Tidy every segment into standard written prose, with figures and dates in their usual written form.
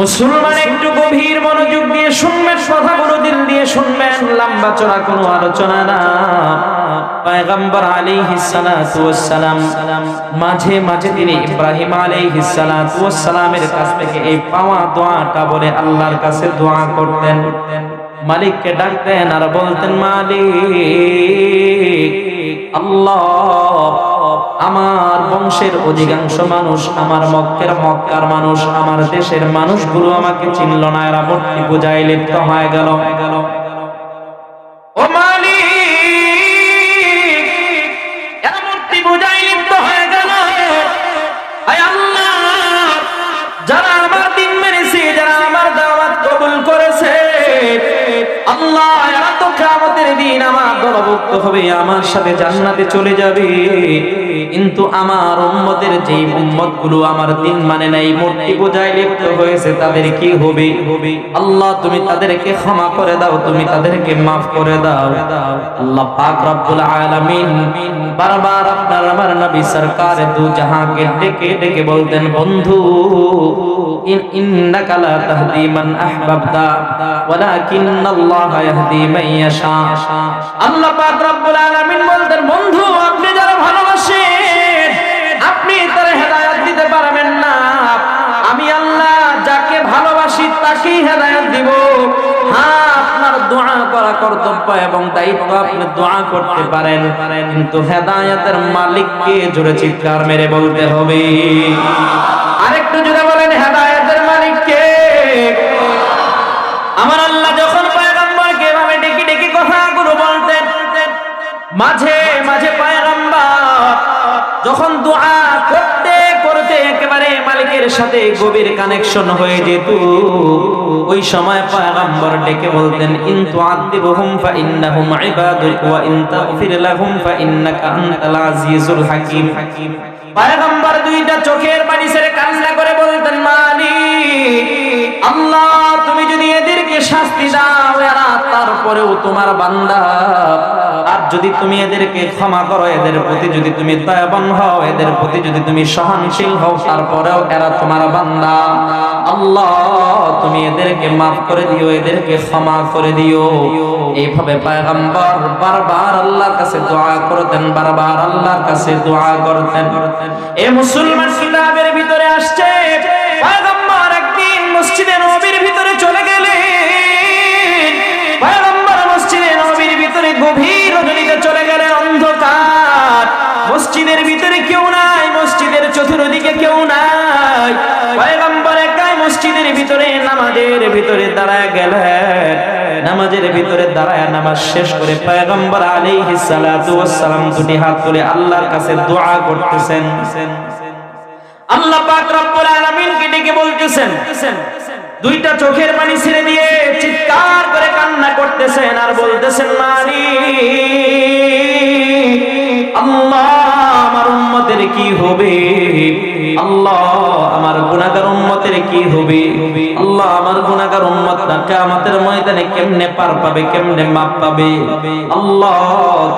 মুসলমান একটু গভীর মনোযোগ দিয়ে শুনবেন, কথাগুলো দিল দিয়ে শুনবেন, লম্বা চড়া কোনো আলোচনা না। পয়গম্বর আলাইহিস সালাতু ওয়াস সালাম মাঝে মাঝে তিনি ইব্রাহিম আলাইহিস সালাতু ওয়াস সালামের কাছ থেকে এই পাওয়া দোয়াটা বলে আল্লাহর কাছে দোয়া করতেন। মালিককে ডাকতেন আর বলতেন, মালিক আল্লাহ, আমার বংশের অধিকাংশ মানুষ, আমার মক্কার মানুষ, আমার দেশের মানুষগুলো আমাকে চিনল না, এরা মূর্তি পূজায় লিপ্ত হয়ে গেল। ও মালিক, এরা মূর্তি পূজায় লিপ্ত হয়ে গেল। আয় আল্লাহ, যারা আমার দিন মেনেছে, যারা আমার দাওয়াত কবুল করেছে, আল্লাহ এরা তো কিয়ামতের দিন আমার দলভুক্ত হবে, আমার সাথে জান্নাতে চলে যাবে। কিন্তু আমার উম্মতের যেই উম্মতগুলো আমার দিন মানে নাই, মূর্তি পূজায় লিপ্ত হয়েছে, তাদের কি হবে? আল্লাহ তুমি তাদেরকে ক্ষমা করে দাও, তুমি তাদেরকে মাফ করে দাও। আল্লাহ পাক রব্বুল আলামিন বারবার আপনার আমার নবী সরকার দু জাহানকে ডেকে ডেকে বলতেন, বন্ধু ইন্নাকা লা তাহদি মান আহবাবতা ওয়ালাকিন্নাল্লাহা ইয়াহদি মান ইয়াশা। আল্লাহ পাক রব্বুল আলামিন বলতেন, বন্ধু আপনি যারা ভালোবাসেন আপনি তার হেদায়েত দিতে পারবেন না, আমি আল্লাহ যাকে ভালোবাসি তাকেই হেদায়েত দিব। হ্যাঁ, আপনার দোয়া করা কর্তব্য এবং দায়িত্ব, আপনি দোয়া করতে পারেন, কিন্তু হেদায়েতের মালিককে জোরে চিৎকার মেরে বলতে হবে। আরেকটু জোরে বলেন, হেদায়েতের মালিক কে? আমার আল্লাহ যখন পয়গম্বরকে এভাবে ডেকে ডেকে কথাগুলো বলতেন, মাঝে মাঝে পয়গম্বর যখন দোয়া করতে করতে একেবারে মালিকের সাথে গভীর কানেকশন হয়ে যেত, ওই সময় পয়গম্বর ডেকে বলতেন, ইন তুআযিবহুম ফাইন্নাহুম ইবাদুক ওয়া ইন তাগফির লাহুম ফাইন্নাকা আনতাল আজিজুল হাকীম। পয়গম্বর দুইটা চোখের পানি ছেড়ে কান্না করে বলতেন, মালিক আল্লাহ তুমি যদি এদেরকে শাস্তি দাও, এরা তারপরেও তোমার বান্দা, আর যদি তুমি এদেরকে ক্ষমা করো, এদের প্রতি যদি তুমি দয়াবান হও, এদের প্রতি যদি তুমি সহনশীল হও, তারপরেও এরা তোমার বান্দা। আল্লাহ তুমি এদেরকে মাফ করে দিও, এদেরকে ক্ষমা করে দিও। এইভাবে পয়গম্বর বারবার আল্লাহর কাছে দোয়া করতেন, বারবার আল্লাহর কাছে দোয়া করতেন। এই মুসলমান কিতাবের ভিতরে আসছে, পয়গম্বর একদিন মসজিদে নববীর ভিতরে চলে গেলেন। পয়গম্বর মসজিদে নববীর ভিতরে গভীর রজনীতে চলে গেলেন, অন্ধকার, মসজিদের ভিতরে কেউ নাই, মসজিদের চতুর্দিকে কেউ নাই। পয়গম্বর একাই মসজিদের ভিতরে নামাজের ভিতরে দাঁড়ায় গেলেন। নামাজের ভিতরে দাঁড়ায় নামাজ শেষ করে পয়গম্বর আলাইহিস সালাতু ওয়াস সালাম দুটি হাত তুলে আল্লাহর কাছে দোয়া করতেছেন। আল্লাহ পাক রব্বুল আলামিনকে ডেকে বলতেছেন, দুইটা চোখের পানি ছেড়ে দিয়ে চিৎকার করে কান্না করতেছেন আর বলতেছেন, মালিক আল্লাহ আমার উম্মতের কি হবে? আল্লাহ আমার গুনাহগার উম্মতের কি হবে? আল্লাহ আমার গুনাহগার উম্মতরা কিয়ামতের ময়দানে কেমনে পার পাবে, কেমনে মাফ পাবে? আল্লাহ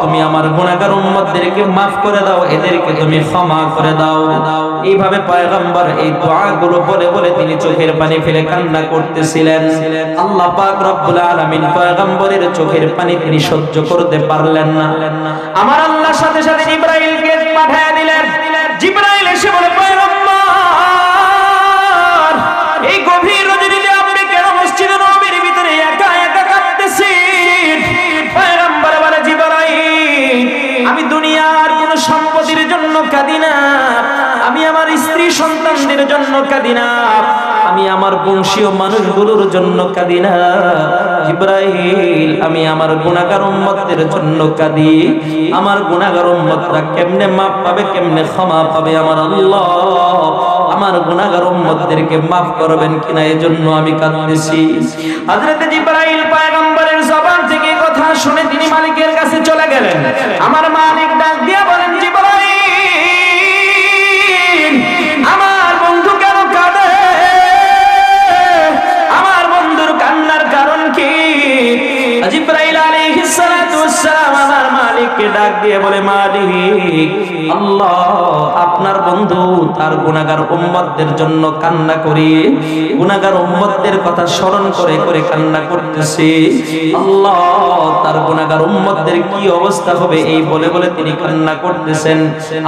তুমি আমার গুনাহগার উম্মতদেরকে মাফ করে দাও, এদেরকে তুমি ক্ষমা করে দাও। এইভাবে পয়গম্বর এই দোয়াগুলো বলে বলে তিনি চোখের পানি ফেলে কান্না করতেছিলেন। আল্লাহ পাক রব্বুল আলামিন পয়গম্বরের চোখের পানি তিনি সহ্য করতে পারলেন না। আমার আল্লাহ সাথে সাথে জিবরাইলকে পাঠিয়ে দিলেন। জিবরাইল এসে বলে, পয়গম্বর এই গভীর রজনীতে আপনি কেন মসজিদে নববীর ভিতরে একা একা কাঁদতেছেন? পয়গম্বর বলে, জিবরাইল আমি দুনিয়ার কোন সম্পত্তির জন্য কাঁদি না, আমি আমার স্ত্রী সন্তানদের জন্য কাঁদি না, আমি আমার বংশীয় মানুষগুলোর জন্য কাঁদি না। জিবরাইল আমি আমার গুনাহগার উম্মতদের জন্য কাঁদি। আমার গুনাহগার উম্মতরা কেমনে মাফ পাবে, কেমনে ক্ষমা পাবে? আমার আল্লাহ আমার গুনাহগার উম্মতদেরকে মাফ করবেন কিনা, এজন্য আমি কাঁদতেছি। হযরত জিবরাইল পয়গম্বরের জবান থেকে কথা শুনে তিনি মালিকের কাছে চলে গেলেন। আমার মালিক ডাক দিয়া বলেন, জিবরাইল আমার বন্ধু কেন কাঁদে? আমার বন্ধুর কান্নার কারণ কি? জিবরাইল আলাইহিস সালাতু ওয়াস সালাম আমার মালিককে ডাক দিয়ে বলে, মালিক আল্লাহ আপনার বন্ধু তার গুনাহগার উম্মতদের জন্য কান্না করি, গুনাহগার উম্মতদের কথা স্মরণ করে করে কান্না করতেছি। আল্লাহ তার গুনাহগার উম্মতদের কি অবস্থা হবে এই বলে বলে তিনি কান্না করতেছেন।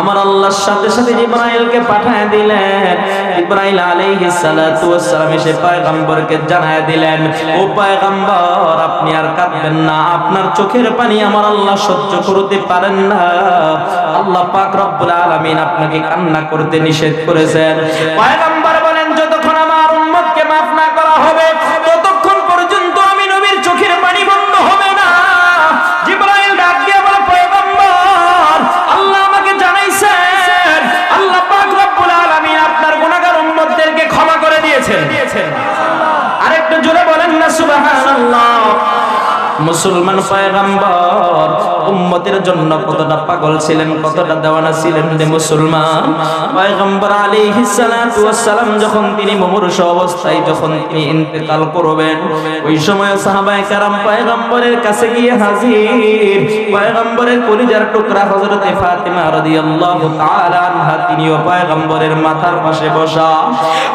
আমার আল্লাহর সাথে সাথে জিবরাইলকে পাঠিয়ে দিলেন। জিবরাইল আলাইহিস সালাতু ওয়াস সালাম এসে পয়গম্বরকে জানায় দিলেন, ও পয়গম্বর আপনি আর কাঁদবেন না, আপনার চোখের পানি আমার আল্লাহ সহ্য করতে পারেন না। আল্লাহ পাক রব্বুল আলামিন আপনাকে কান্না করতে নিষেধ করেছেন। পয়গম্বর বলেন, যতক্ষণ আমার উম্মতকে maaf না করা হবে ততক্ষণ পর্যন্ত আমি নবীর চোখের পানি বন্ধ হবে না। জিবরাইল ডাক দিয়ে বলে, পয়গম্বর আল্লাহ আমাকে জানাইছেন আল্লাহ পাক রব্বুল আলামিন আপনার গুনাহগার উম্মতদেরকে ক্ষমা করে দিয়েছেন। আরেকটু জোরে বলেন না সুবহানাল্লাহ। মুসলমান পয়গম্বর উম্মতের জন্য কতটা পাগল ছিলেন, কতটা দেওয়ানা ছিলেন রে মুসলমান। পয়গম্বর আলাইহিস সালাতু ওয়াস সালাম যখন তিনি মুমূর্ষু অবস্থায় যখন তিনি ইন্তেকাল করবেন, ওই সময় সাহাবায়ে কেরাম পয়গম্বরের কাছে গিয়ে হাজির। পয়গম্বরের কলিজার টুকরা হযরতে ফাতিমা রাদিয়াল্লাহু তাআলা আনহা তিনিও পয়গম্বরের মাথার পাশে বসা।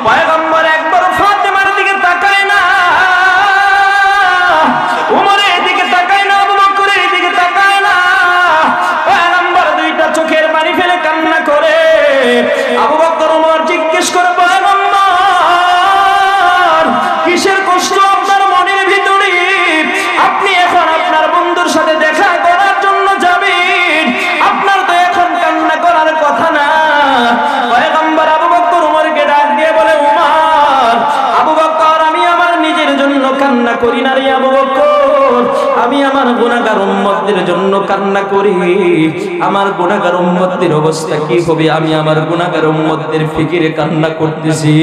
পয়গম্বর একবার ফাতিমার দিকে তাকায় না, উমরের দিকে তাকায় না, আবু বকরের দিকে তাকায় না। পয়গম্বর দুইটা চোখের পানি ফেলে কান্না করে। আবু বকর উমর জিজ্ঞেস করে, পয়গম্বর কিসের কষ্ট আপনার মনের ভিতরে? আপনি এখন আপনার বন্ধুর সাথে দেখা করার জন্য যাবেন, আপনার তো এখন কান্না করার কথা না। পয়গম্বর আবু বকর উমরকে ডাক দিয়ে বলে, উমর আবু বকর আমি আমার নিজের জন্য কান্না করি না রে আবু বকর, আমি আমার গুনাহগার উম্মতদের জন্য কান্না করি। আমার গুনাহগার উম্মতদের অবস্থা কি হবে আমি আমার গুনাহগার উম্মতদের ফিকিরে কান্না করতেছি।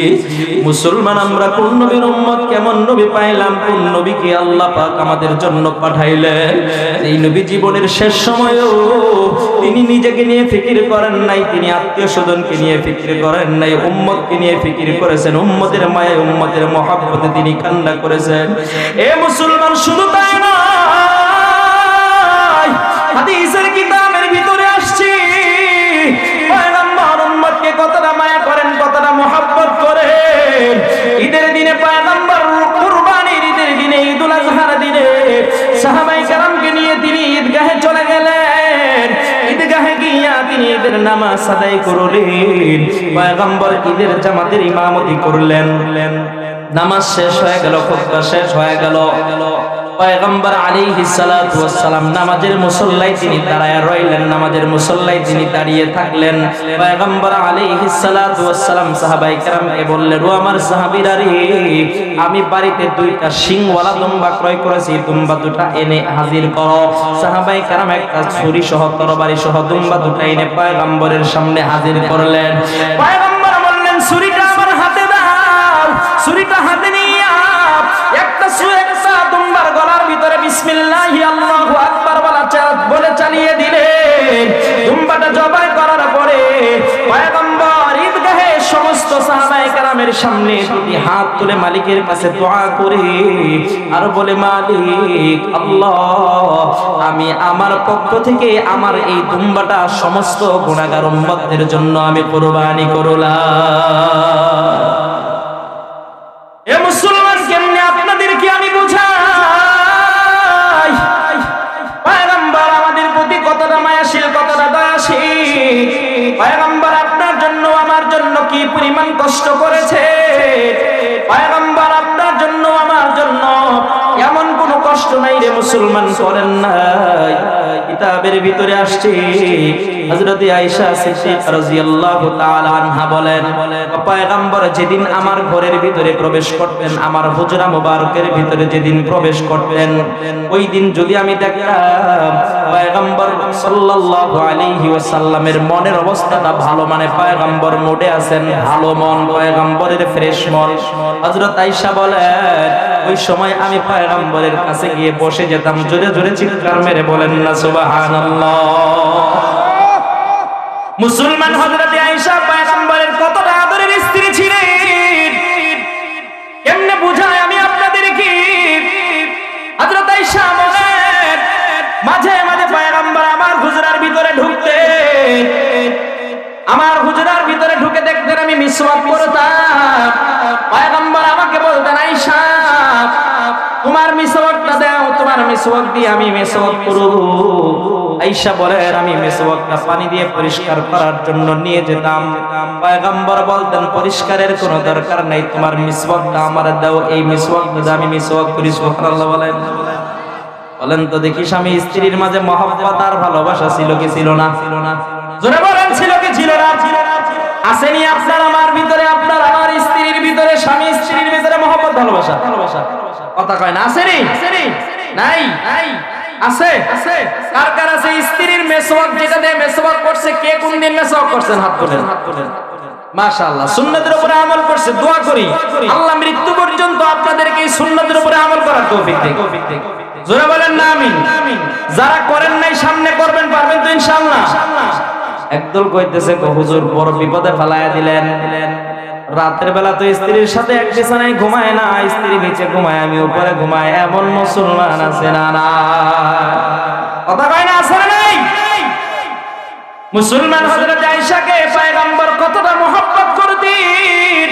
মুসলমান আমরা কোন নবীর উম্মত, কেমন নবী পাইলাম, কোন নবীকে আল্লাহ পাক আমাদের জন্য পাঠাইলেন। এই নবী জীবনের শেষ সময়েও তিনি নিজেকে নিয়ে ফিকির করেন নাই, তিনি আত্মীয় স্বজনকে নিয়ে ফিকির করেন নাই, উম্মতকে নিয়ে ফিকির করেছেন। উম্মতের মায়ে উম্মতের মহব্বতে তিনি কান্না করেছেন। এ মুসলমান শুধু তাই না, হাদিসের কিতাবের ভিতরে আসছে পয়গম্বর উম্মতকে কতটা মায়া করেন, কতটা মহব্বত করেন। ঈদের দিনে পয়গম্বর কুরবানির ঈদের দিনে, ঈদুল আজহার দিনে সাহাবায়ে কেরামকে নিয়ে তিনি ঈদগাহে চলে গেলেন। ঈদগাহে গিয়া তিনি ঈদের নামাজ আদায় করলেন। পয়গম্বর ঈদের জামাতের ইমামতি করলেন। নামাজ শেষ হয়ে গেল, খুতবা শেষ হয়ে গেল। পয়গম্বর আলাইহিস সালাতু ওয়াস সালাম নামাজের মুসল্লায় তিনি দাঁড়ায় রইলেন, নামাজের মুসল্লায় তিনি দাঁড়িয়ে থাকলেন। পয়গম্বর আলাইহিস সালাতু ওয়াস সালাম সাহাবায়ে কেরামকে বললেন, ও আমার সাহাবীরা রে, আমি বাড়িতে দুইটা শিংওয়ালা দুম্বা ক্রয় করেছি, দুম্বা দুটা এনে হাজির করো। সাহাবায়ে কেরাম একটা ছুরি সহ তরবারি সহ দুম্বা দুটা এনে পয়গম্বরের সামনে হাজির করলেন। পয়গম্বর বললেন, ছুরিটা আমার হাতে দাও। ছুরিটা হাতে নিয়ে একটা দুম্বার গলার ভিতরে বিসমিল্লাহি আল্লাহু আকবার বলে চালিয়ে দিলেন। দুম্বাটা জবাই করার পরে পয়গম্বর ঈদগাহে সমস্ত সাহাবায়ে কেরামের সামনে দুটি হাত তুলে মালিকের কাছে দোয়া করে আর বলে, মালিক আল্লাহ, আমি আমার পক্ষ থেকে আমার এই দুম্বাটা সমস্ত গুনাহগার উম্মতদের জন্য আমি কুরবানি করলাম। এ মুসলমান, কেমনে আপনাদেরকে আমি বুঝাই পয়গম্বর আমাদের প্রতি কতটা মায়াশীল, কতটা দয়াশীল। পয়গম্বর আপনার জন্য আমার জন্য কি পরিমাণ কষ্ট করেছে। পয়গম্বর আপনার জন্য আমার জন্য এমন কোনো কষ্ট নাই রে মুসলমান করেন নাই। কিতাবের ভিতরে আসছে হযরত আয়েশা সিদ্দিকা রাদিয়াল্লাহু তাআলা আনহা বলেন, পয়গম্বর যেদিন আমার ঘরের ভিতরে প্রবেশ করতেন, আমার হুজরা মুবারকের ভিতরে যেদিন প্রবেশ করতেন, ওই দিন যদি আমি দেখতাম পয়গম্বর সাল্লাল্লাহু আলাইহি ওয়াসাল্লামের মনের অবস্থাটা ভালো, মানে পয়গম্বর মোডে আছেন, ভালো মন, পয়গম্বরের ফ্রেশ মন। হযরত আয়েশা বলেন, ওই সময় আমি পয়গম্বরের কাছে গিয়ে বসে যেতাম, জোরে জোরে চিৎকার মেরে বলেন না সুবহানাল্লাহ। মুসলমান, হযরত আয়েশা পয়গম্বরের কতটা আদরের স্ত্রী ছিলেন, কেমনে বুঝায় আমি আপনাদেরকে। হযরত আয়েশা বলেন, মাঝে মাঝে পয়গম্বর আমার হুজরার ভিতরে ঢুকতেন, আমার হুজরার ভিতরে ঢুকে দেখতেন আমি মিসওয়াক করতাম। পয়গম্বর আমাকে বলতেন, আয়েশা তোমার মিসওয়াকটা দাও, তোমার মিসওয়াক দিয়ে আমি মিসওয়াক করব। আয়েশা বলেন আমি মিসওয়াকটা পানি দিয়ে পরিষ্কার করার জন্য নিয়ে যেতাম। পয়গম্বর বলতেন পরিষ্কারের কোনো দরকার নাই, তোমার মিসওয়াকটা আমার দাও, এই মিসওয়াকটা দিয়ে আমি মিসওয়াক করি। সুবহানাল্লাহ বলেন। বলেন তো দেখি স্বামী স্ত্রীর মাঝে মহব্বত আর ভালোবাসা ছিল কি ছিল না? জোরে বলেন ছিল কি ছিল না? আসেনি আপনার আমার ভিতরে, আপনার আমার স্ত্রীর ভিতরে, স্বামী স্ত্রীর ভিতরে মহব্বত ভালোবাসা? কথা কয় না? আসেনি? নাই? আছে? কার কার আছে? স্ত্রীর মেসওয়াক যেটা দিয়ে মেসওয়াক করছে, কে কোন দিন মেসওয়াক করছেন? হাত তোলেন। মাশাআল্লাহ, সুন্নাতের উপরে আমল করছে। দোয়া করি আল্লাহ মৃত্যু পর্যন্ত আপনাদেরকে এই সুন্নাতের উপরে আমল করার তৌফিক দেন। জোরে বলেন না আমিন। যারা করেন নাই সামনে করবেন, পারবেন তো ইনশাআল্লাহ। একদল কইতেছে হুজুর বড় বিপদে ফেলায়া দিলেন, রাতের বেলা তো স্ত্রীর সাথে এক বিছানায় ঘুমায় না, স্ত্রী নিচে ঘুমায় আমি উপরে ঘুমাই, এমন মুসলমান আছে না? না, কথা কয় না? আছে না নাই? মুসলমান হযরত আয়েশাকে পয়গম্বর কতটা মহব্বত করতেন,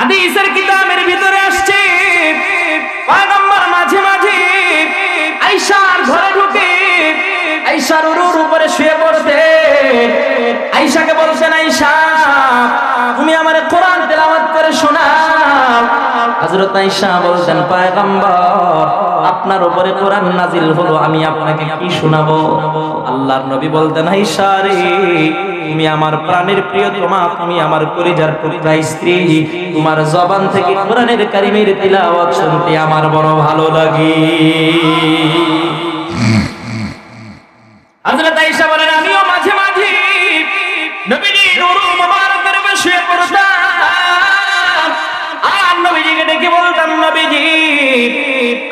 হাদিসের কিতাবের ভিতরে আসছে পয়গম্বর মাঝে মাঝে আয়েশার ঘরে ঢুকে আয়েশার উরুর উপরে শুয়ে পড়তেন। আয়েশাকে বলছেন, আয়েশা তুমি আমারে কোরআন তেলাওয়াত করে শোনাও। হযরত আয়েশা বলছেন, পয়গম্বর আপনার উপরে কোরআন নাজিল হলো, আমি আপনাকে কি শোনাবো? আল্লাহর নবী বলতেন, আয়েশা রে তুমি আমার প্রাণের প্রিয়তমা, তুমি আমার কলিজার টুকরা স্ত্রী, তোমার জবান থেকে কোরআনের কারিমের তিলাওয়াত শুনতে আমার বড় ভালো লাগে। হযরত আয়েশা বলেন, আমিও মাঝে মাঝে নবীজির উরু মুবারকের উপর শুয়ে পড়তাম আর নবীজিকে ডেকে বলতাম, নবীজি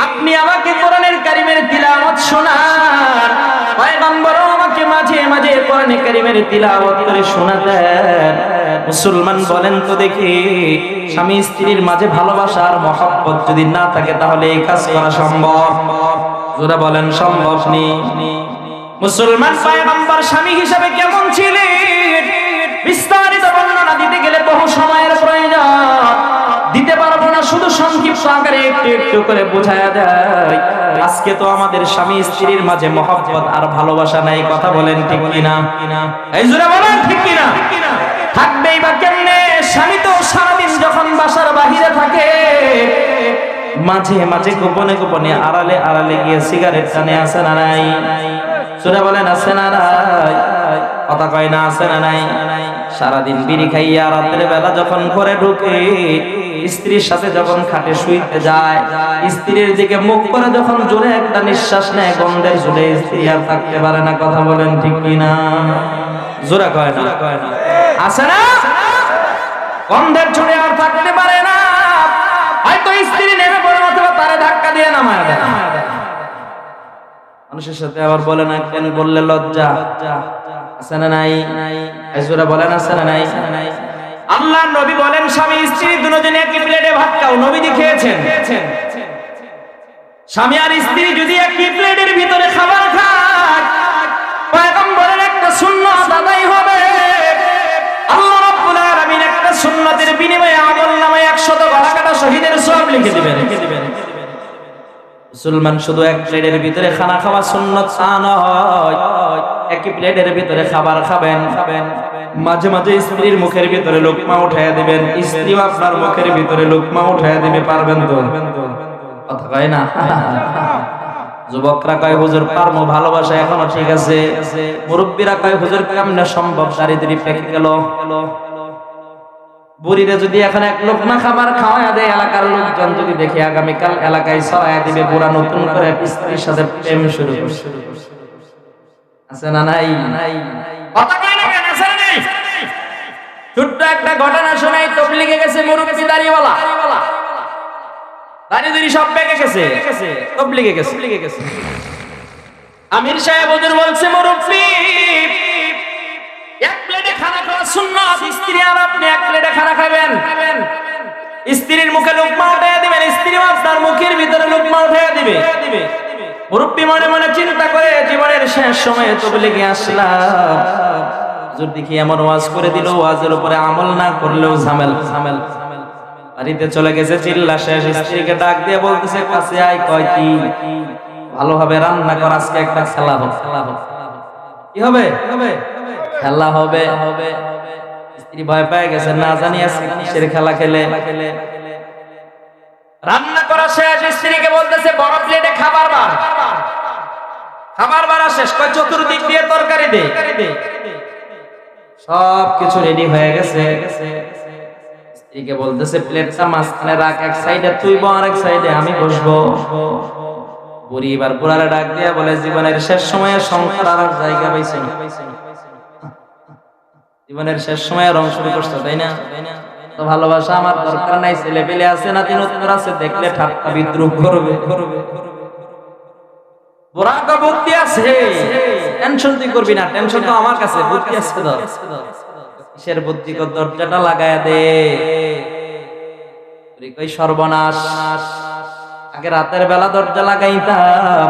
আপনি আমাকে কোরআনের কারিমের তিলাওয়াত শোনান। পয়গম্বরও আমাকে মাঝে মাঝে কোরআনের কারিমের তিলাওয়াত করে শোনাতেন। মুসলমান বলেন তো দেখি, স্বামী স্ত্রীর মাঝে ভালোবাসা আর মহব্বত যদি না থাকে তাহলে এই কাজ করা সম্ভব? যারা বলেন সম্ভব নেই। মুসলমান পয়গম্বর স্বামী হিসেবে কেমন ছিলেন বিস্তারিত বর্ণনা দিতে গেলে বহু সময়ের প্রয়োজন, দিতে পারবো না, শুধু সংক্ষিপ্ত আকারে একটু একটু করে বোঝায়া যায়। আজকে তো আমাদের স্বামী স্ত্রীর মাঝে মহব্বত আর ভালোবাসা নাই, কথা বলেন ঠিক কিনা? এই জোরে বলেন ঠিক কিনা? থাকবেই বা কেমনে? স্বামী তো সারাদিন যখন বাসার বাহিরে থাকে, মাঝে মাঝে গোপনে গোপনে আড়ালে আড়ালে গিয়ে সিগারেট টানে, আছে না নাই? জোরে বলেন আছে না নাই? কথা কয় না? আছে না নাই? সারাদিন বিড়ি খাইয়া রাতের বেলা যখন ঘরে ঢুকে, স্ত্রীর সাথে যখন খাটে শুইতে যায়, স্ত্রীর দিকে মুখ করে যখন জোরে একটা নিঃশ্বাস নেয়, গন্ধের জোরে স্ত্রী আর থাকতে পারে না, কথা বলেন ঠিক কিনা? জোরে কয় না? আছে না? গন্ধের জোরে আর থাকতে পারে না, হয়তো স্ত্রী নেমে পড়ে অথবা তারে ধাক্কা দিয়ে নামায় দেয়। মানুষের সাথে আবার বলে না কেন, বললে লজ্জা, আছে না নাই? আইসুরা বলেন আছে না নাই? আল্লাহ নবী বলেন স্বামী স্ত্রী দুজনে একই প্লেটে ভাত খাও। নবীজি খেয়েছেন। স্বামী আর স্ত্রী যদি একই প্লেটের ভিতরে খাবার খায়, পয়গম্বরের একটা সুন্নাত আদায় হবে। আল্লাহ রাব্বুল আলামিন একটা সুন্নাতের বিনিময়ে আমলনামায় 100 গলা কাটা শহীদের সওয়াব লিখে দিবেন। মুসলমান শুধু এক প্লেটের ভিতরে খানা খাওয়া সুন্নাত তা নয়, একই প্লেটের ভিতরে খাবার খাবেন, মাঝে মাঝে স্ত্রীর মুখের ভিতরে লোকমা উঠাইয়া দিবেন, স্ত্রীও আপনার মুখের ভিতরে লোকমা উঠাইয়া দিবে, পারবেন তো? কথা কয় না? যুবকরা কয় হুজুর পারমো, ভালোবাসা এখনো ঠিক আছে। মুরব্বীরা কয় হুজুর কেমনে সম্ভব, দারিদ্রি পেকে গেল। বুড়িরে যদি এখন এক লোকমা খাবার খাওয়ায়া দেয়, এলাকার লোকজন যদি দেখে আগামীকাল এলাকায় ছড়াইয়া দিবে বুড়া নতুন করে স্ত্রীর সাথে প্রেম শুরু করছে। আছে না নাই? কথা কয় না কেন? আছে না নাই? ছোট্ট একটা ঘটনা শোনাই। তবলিগে গেছে মুরব্বি দাড়িওয়ালা, দাড়ি সব পেকে গেছে, তবলিগে গেছে। আমির সাহেব হুজুর বলছে, মুরব্বি এক প্লেটে খানা খাওয়া সুন্নাত, স্ত্রী আর আপনি এক প্লেটে খানা খাবেন। স্ত্রীর মুখে লোকমা উঠাইয়া দিবেন, স্ত্রীও আপনার মুখের ভিতরে লোকমা উঠাইয়া দিবে। মুরব্বি মনে মনে চিন্তা করে জীবনের শেষ সময়ে তবলিগে আসলাম, হুজুর দেখি এমন ওয়াজ করে দিল, ওয়াজের উপরে আমল না করলেও ঝামেল। বাড়িতে চলে গেছে, চিল্লা শেষ। স্ত্রীকে ডাক দিয়ে বলতেছে, কাছে আয়। কয় কি? ভালোভাবে রান্না কর, আজকে একটা খেলা হোক। কি হবে? খেলা হবে। স্ত্রী ভয় পেয়ে গেছে, না জানি আজকে কিসের খেলা খেলে। রান্না করা শেষ, স্ত্রীকে বলতেছে, বড় প্লেটে খাবার বার। খাবার বাড়া শেষ, কয় চতুর্দিক দিয়ে তরকারি দে। সব কিছু রেডি হয়ে গেছে। স্ত্রীকে বলতেছে, প্লেটটা মাঝখানে রাখ, এক সাইডে তুই বস, আরেক সাইডে আমি বসবো। বুড়ি এবার বুড়ারে ডাক দিয়া বলে, জীবনের শেষ সময়ে সংসার আর জায়গা পাইছে না। জীবনের শেষ সময়ে রং শুরু করছো, তাই না? তো ভালোবাসা আমার দরকার নাই, ছেলে পেলে আছে, নাতি নতুন আছে, দেখলে ঠাট্টা বিদ্রুপ করবে। বুড়া তো বুদ্ধি আছে, টেনশন তুই করবি না, টেনশন তো আমার কাছে, বুদ্ধি আছে তো। কিসের বুদ্ধি? কর, দরজাটা লাগায়া দে। কই সর্বনাশ, আগে রাতের বেলা দরজা লাগাইতাম,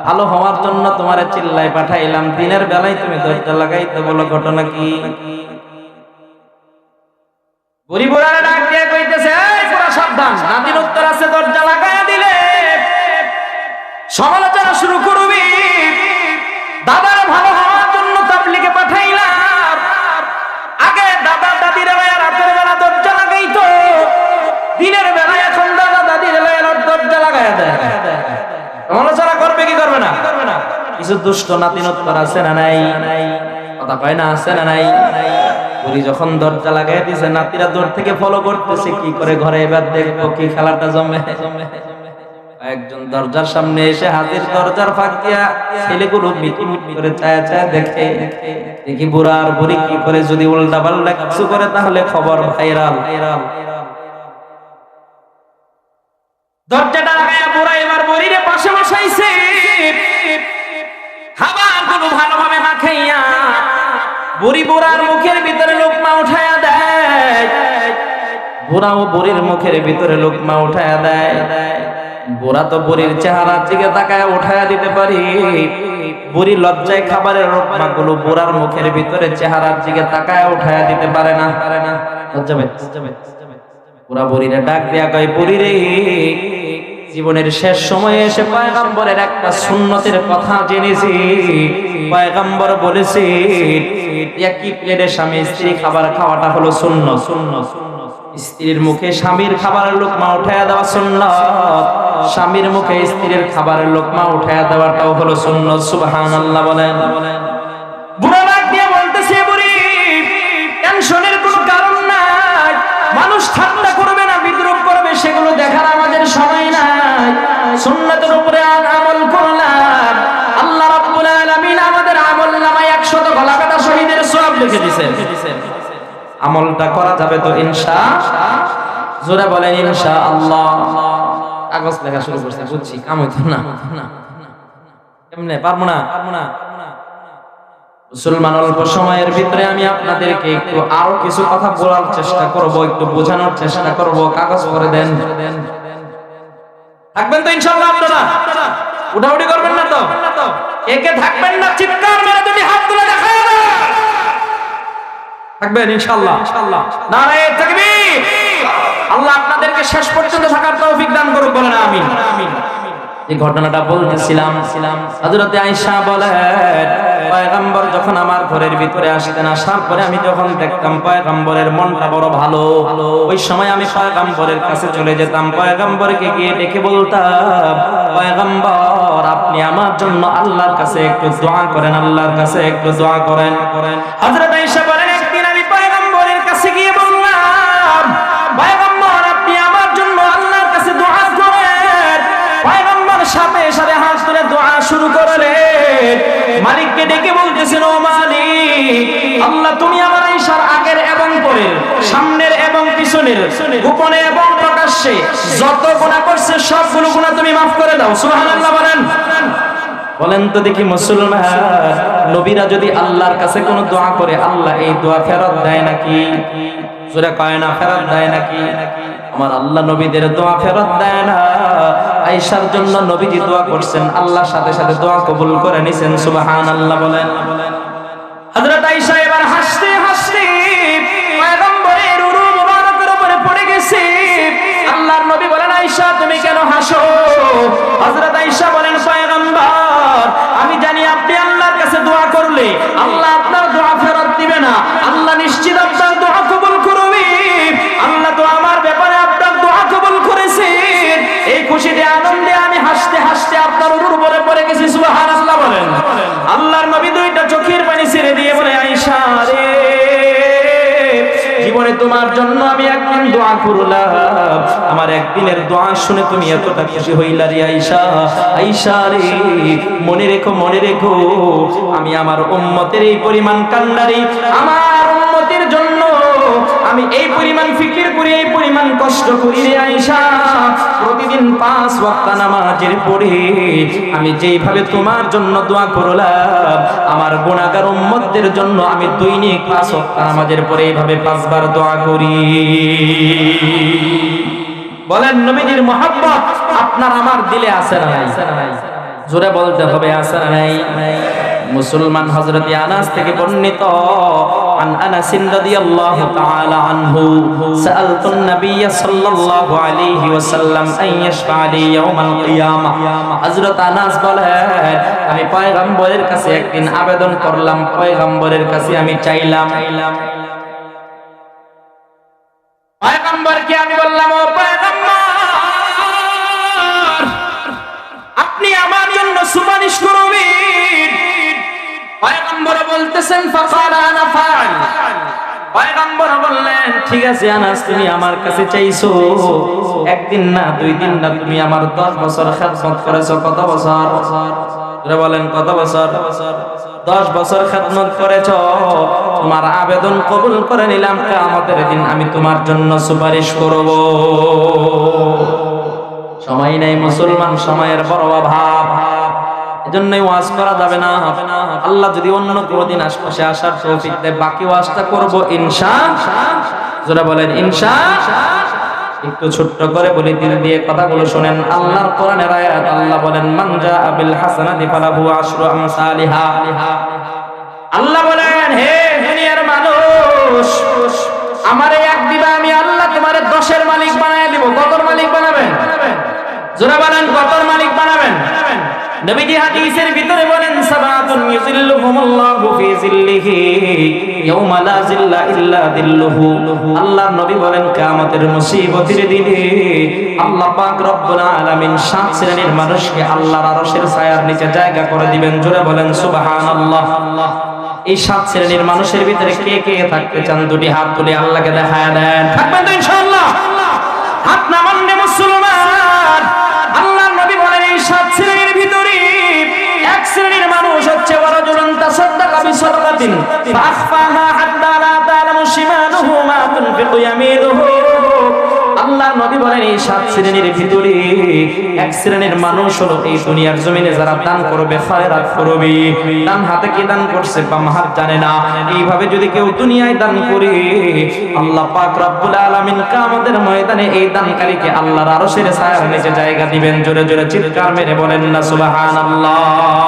ভালো হওয়ার জন্য তোমারে চিল্লাই পাঠাইলাম, দিনের বেলায় তুমি দরজা লাগাইতে বলো, ঘটনা কি? বুড়ি বুড়ারে ডাক দিয়ে কইতেছে, এই পুরা সাবধান, নাতির উত্তর আছে, দরজা লাগায়া দিলে সমালোচনা শুরু করবি। দাদার ভালো হওয়ার জন্য তাবলিগে পাঠাইলাম, আগে দাদা দাদির বেলা রাতের বেলা দরজা লাগাইতো, দিনের বেলা এখন দাদা দাদির বেলা দরজা লাগায়া দেয়। সমালোচনা করবে কি করবে না? কিছু দুষ্ট নাতিনত্তর আছে না নাই? কথা কয় না, আছে না নাই? বুড়ি যখন দরজা লাগাই দিছে, নাতিরা দূর থেকে ফলো করতেছে, কি করে ঘরে এবার দেখবো কি খেলাটা জমে। একজন দরজার সামনে এসে হাজির, দরজার ফাঁক দিয়া ছেলেগুলো মিটিমিটি করে চায়া চায়া দেখে, দেখি বুড়া আর বুড়ি কি করে যদি উল্টা পাল্টা কিছু করে তাহলে খবর ভাইরাল। দরজাটা লাগায়া বুড়া এবার বুড়িরে পাশে বসাইছে, খাবারগুলো ভালোভাবে মাখাইয়া বুড়ি বুড়ার মুখের ভিতরে লোকমা উঠায়া দেয়। বুড়া ও বুড়ির মুখের ভিতরে লোকমা উঠায়া দেয়। বুড়া তো বুড়ির চেহারার দিকে তাকায় উঠায়া দিতে পারি, বুড়ি লজ্জায় খাবারের লোকমাগুলো বুড়ার মুখের ভিতরে চেহারার দিকে তাকায় উঠায়া দিতে পারে না। লজ্জা পায়। বুড়া বুড়িরে ডাক দিয়া কয়, বুড়ি রে, জীবনের শেষ সময়ে এসে পয়গম্বরের একটা সুন্নতের কথা জেনেছি। পয়গম্বর বলেছে, একই প্লেটে স্বামী স্ত্রী খাবার খাওয়াটা হলো সুন্নত। স্ত্রীর মুখে স্বামীর খাবারের লোকমা উঠায়া দেওয়া সুন্নত, স্বামীর মুখে স্ত্রীর খাবারের লোকমা উঠায়া দেওয়াটাও হলো সুন্নত। সুবহানাল্লাহ বলেন। বুড়া ডাক দিয়ে বলতেছে, বুড়ি, টেনশনের কোনো কারণ নাই, মানুষ ঠাট্টা করবে না, বিদ্রুপ করবে, সেগুলো দেখার আমাদের সময় নাই। সুন্নতের উপরে আমল করলাম, আল্লাহ রাব্বুল আলামিন আমাদের আমলনামায় 100 গলা কাটা শহীদের সওয়াব লিখে দিয়েছেন। আমলটা করা যাবে তো ইনশাআল্লাহ? জোরে বলেন ইনশাআল্লাহ। কাগজ লেখা শুরু করছে, বুঝছি, কাম হইতো না। কেমনে পারবো না? মুসলমান, অল্প সময়ের ভিতরে আমি আপনাদেরকে একটু আরো কিছু কথা বলার চেষ্টা করব, একটু বোঝানোর চেষ্টা করব। কাগজ করে দেন। থাকবেন তো ইনশাআল্লাহ? আপনারা উঠাউঠি করবেন না তো? একে থাকবেন না? চিৎকার মেরে যদি হাত তুলে দেখায় না, থাকবেন ইনশাআল্লাহ? নারায়ে তাকবীর। আল্লাহ আপনাদেরকে শেষ পর্যন্ত থাকার তৌফিক দান করুক, বলেন আমিন। এই ঘটনাটা বলতেছিলাম, হযরতে আয়েশা বলেন, পয়গম্বর যখন আমার ঘরের ভিতরে আসতেন, আসার পরে আমি যখন দেখতাম পয়গম্বরের মনটা বড় ভালো, ওই সময় আমি পয়গম্বরের কাছে চলে যেতাম, পয়গম্বরকে গিয়ে ডেকে বলতাম, পয়গম্বর, আপনি আমার জন্য আল্লাহর কাছে একটু দোয়া করেন, আল্লাহর কাছে একটু দোয়া করেন। হযরত আয়েশা বলেন, একদিন আমি পয়গম্বরের কাছে গিয়ে বললাম, পয়গম্বর, আপনি আমার জন্য আল্লাহর কাছে দোয়া করেন। পয়গম্বর সাথে সাথে হাত তুলে দোয়া শুরু করলেন। মালিককে ডেকে বলতেছেন, ও মালিক, আল্লাহ তুমি আমার আয়েশার আগের এবং পরের, সামনের এবং পিছনের, গোপনে এবং প্রকাশ্যে যত গুনাহ করছে সবগুলো গুনাহ তুমি মাফ করে দাও। সুবহানাল্লাহ বলেন। বলেন তো দেখি, মুসলমান নবীরা যদি আল্লাহর কাছে কোনো দোয়া করে, আল্লাহ এই দোয়া ফেরত দেয় নাকি? সূরা কয় না ফেরত দেয় নাকি? আমার আল্লাহ নবীদের দোয়া ফেরত দেয় না। আয়েশার জন্য নবীজি দোয়া করছেন, আল্লাহর সাথে সাথে দোয়া কবুল করে নিছেন। সুবহানাল্লাহ বলেন। হযরত আয়েশা এবার তোমার জন্য আমি একদিন দোয়া করলাম, আমার একদিনের দোয়া শুনে তুমি এতটা খুশি হইলা রে আয়েশা। আয়েশা রে, মনে রেখো, মনে রেখো, আমি আমার উম্মতের এই পরিমাণ কান্ডারি, আমার উম্মতের জন্য আমি এই পরিমাণ ফিকির করি, এই পরিমাণ কষ্ট করি রে আয়েশা। প্রতিদিন 5 ওয়াক্ত নামাজের পরে আমি যেইভাবে তোমার জন্য দোয়া করলাম, আমার গুনাহগার উম্মতদের জন্য আমি দৈনিক 5 ওয়াক্ত নামাজের পরে এইভাবে 5 বার দোয়া করি। বলেন, নবীজির মহব্বত আপনার আমার দিলে আছে না নাই? জোরে বলতে হবে, আছে না নাই? মুসলমান হযরত আনাস থেকে বর্ণিত, আন আনাস রাদিয়াল্লাহু তাআলা আনহু সাআলতুন নবী সাল্লাল্লাহু আলাইহি ওয়াসাল্লাম আন ইয়াশফা লি ইয়াউমাল কিয়ামাহ। হযরত আনাস বলেন, আমি পয়গম্বরের কাছে একদিন আবেদন করলাম, পয়গম্বরের কাছে আমি চাইলাম, পয়গম্বরকে আমি বললাম, ও পয়গম্বর, আপনি আমার জন্য সুপারিশ করবেন। পয়গম্বর বলতেছেন, ফাকালা আনা ফাআল। পয়গম্বর বললেন, ঠিক আছে আনাস, তুমি আমার কাছে চাইছো, একদিন না, 2 দিন না, তুমি আমার 10 বছর খেদমত করেছো। কত বছর? তোরা বলেন, কত বছর? 10 বছর খেদমত করেছো। তোমার আবেদন কবুল করে নিলাম, কিয়ামতের দিন আমি তোমার জন্য সুপারিশ করব। সময় নাই মুসলমান, সময়ের বড় অভাব, এজন্যই ওয়াজ করা যাবে না। আল্লাহ যদি অন্য কোনো দিন আশপাশে আসার তৌফিক দেয়, বাকি ওয়াজটা করব ইনশাআল্লাহ। যারা বলেন ইনশাআল্লাহ। একটু ছোট্ট করে বলি, দিল দিয়ে কথাগুলো শুনেন। আল্লাহর কোরআনের আয়াত, আল্লাহ বলেন, মান জাআ বিল হাসানাতি ফালাহু আশরু আমসালিহা। আল্লাহ বলেন, হে দুনিয়ার মানুষ, আমারে এক দিবা, আমি আল্লাহ তোমারে 10-এর মালিক বানায় দিব। কতর মালিক বানাবেন? যারা বলেন, কতর মালিক বানাবেন? নবীজি হাদিসের ভিতরে বলেন, সাবাতুন ইউযিল্লুহুমুল্লাহু ফি যিল্লিহি ইয়াওমা লা যিল্লা ইল্লা যিল্লুহু। আল্লাহর নবী বলেন, কিয়ামতের মুসিবতের দিনে আল্লাহ পাক রব্বুল আলামিন 7 শ্রেণীর মানুষকে আল্লাহর আরশের ছায়ার নিচে জায়গা করে দিবেন। জোরে বলেন সুবহানাল্লাহ। এই 7 শ্রেণীর মানুষের ভিতরে কে কে থাকতে চান? দুটি হাত তুলে আল্লাহকে দেখায় দেন। থাকবেন তো ইনশাআল্লাহ? হাত নামান রে মুসলমান। আল্লাহর নবী বলেন, এই 7 শ্রেণীর ভিতরে এক শ্রেণীর মানুষ হচ্ছে ওয়ারাজুলুন তাসাদদাকা বিসাদাকাতিন ফাখফাহা হাত্তা লা তা'লামু শিমালুহু মা তুনফিকু ইয়ামিনুহু। আল্লাহর নবী বলেন, এই 7 শ্রেণীর ভিতরে এক শ্রেণীর মানুষ হলো এই দুনিয়ার জমিনে যারা দান করবে, খয়রাত করবে, ডান হাতে কি দান করছে, বাম হাত জানে না, এইভাবে যদি কেউ দুনিয়ায় দান করে, আল্লাহ পাক রব্বুল আলামিন কিয়ামতের ময়দানে এই দানকারীকে আল্লাহর আরশের ছায়ার নিচে জায়গা দিবেন। জোরে জোরে চিৎকার মেরে বলেন না সুবহানাল্লাহ।